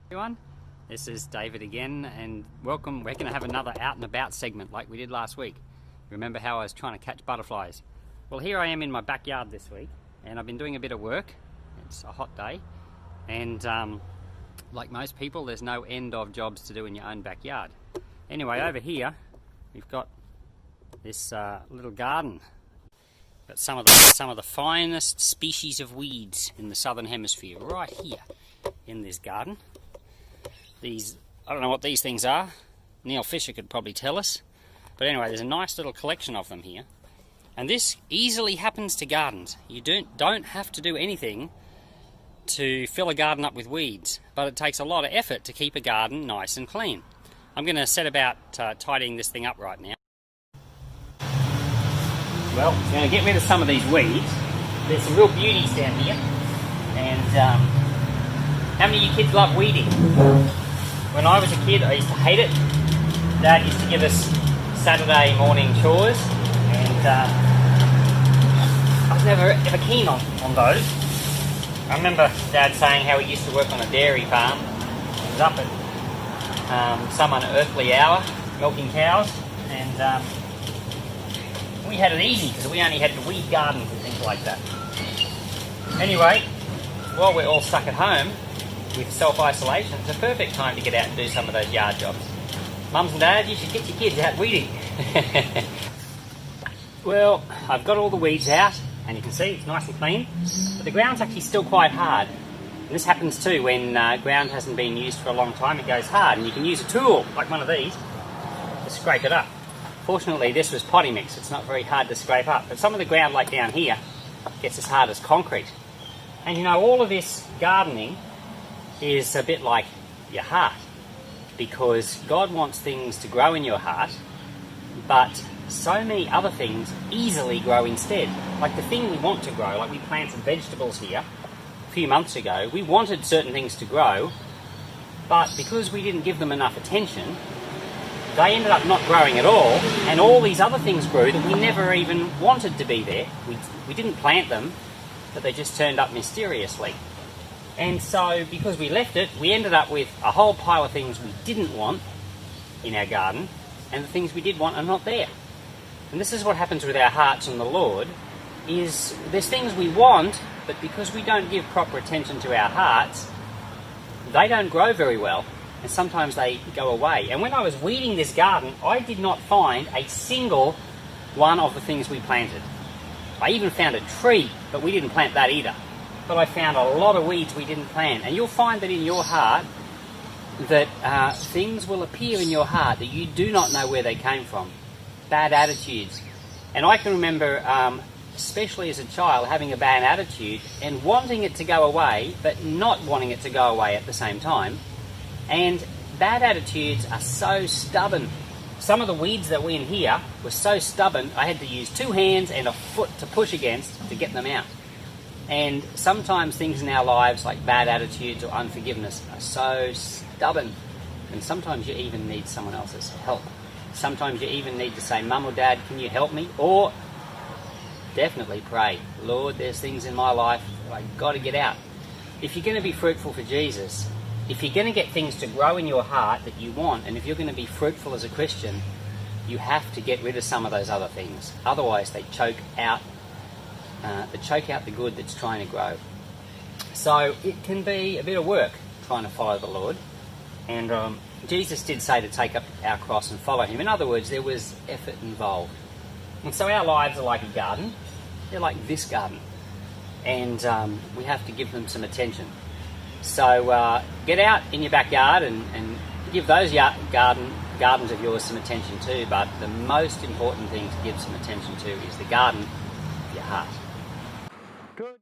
Everyone, this is David again, and welcome. We're going to have another out and about segment like we did last week. Remember how I was trying to catch butterflies? Well, here I am in my backyard this week, and I've been doing a bit of work. It's a hot day, and like most people, there's no end of jobs to do in your own backyard. Anyway, over here we've got this little garden. Got some of the finest species of weeds in the southern hemisphere right here in this garden. These, I don't know what these things are. Neil Fisher could probably tell us. But anyway, there's a nice little collection of them here. And this easily happens to gardens. You don't have to do anything to fill a garden up with weeds, but it takes a lot of effort to keep a garden nice and clean. I'm going to set about tidying this thing up right now. Well, I'm going to get rid of some of these weeds. There's some real beauties down here. And how many of you kids love weeding? When I was a kid, I used to hate it. Dad used to give us Saturday morning chores, and I was never ever keen on those. I remember Dad saying how he used to work on a dairy farm. He was up at some unearthly hour milking cows, and we had it easy because we only had to weed gardens and things like that. Anyway, while we're all stuck at home with self-isolation, it's a perfect time to get out and do some of those yard jobs. Mums and dads, you should get your kids out weeding. Well, I've got all the weeds out, and you can see it's nice and clean, but the ground's actually still quite hard. And this happens too when ground hasn't been used for a long time. It goes hard, and you can use a tool, like one of these, to scrape it up. Fortunately, this was potty mix. It's not very hard to scrape up, but some of the ground, like down here, gets as hard as concrete. And you know, all of this gardening is a bit like your heart, because God wants things to grow in your heart, but so many other things easily grow instead. Like the thing we want to grow, like we planted vegetables here a few months ago. We wanted certain things to grow, but because we didn't give them enough attention, they ended up not growing at all, and all these other things grew that we never even wanted to be there. We didn't plant them, but they just turned up mysteriously. And so, because we left it, we ended up with a whole pile of things we didn't want in our garden, and the things we did want are not there. And this is what happens with our hearts and the Lord, is there's things we want, but because we don't give proper attention to our hearts, they don't grow very well, and sometimes they go away. And when I was weeding this garden, I did not find a single one of the things we planted. I even found a tree, but we didn't plant that either. But I found a lot of weeds we didn't plant. And you'll find that in your heart, that things will appear in your heart that you do not know where they came from. Bad attitudes. And I can remember, especially as a child, having a bad attitude and wanting it to go away, but not wanting it to go away at the same time. And bad attitudes are so stubborn. Some of the weeds that were in here were so stubborn, I had to use 2 hands and a foot to push against to get them out. And sometimes things in our lives, like bad attitudes or unforgiveness, are so stubborn. And sometimes you even need someone else's help. Sometimes you even need to say, Mum or Dad, can you help me? Or definitely pray, Lord, there's things in my life that I've got to get out. If you're going to be fruitful for Jesus, if you're going to get things to grow in your heart that you want, and if you're going to be fruitful as a Christian, you have to get rid of some of those other things. Otherwise, they choke out the good that's trying to grow. So it can be a bit of work trying to follow the Lord. And Jesus did say to take up our cross and follow him. In other words, there was effort involved. And so our lives are like a garden. They're like this garden. And we have to give them some attention. So get out in your backyard and give those gardens of yours some attention too. But the most important thing to give some attention to is the garden of your heart.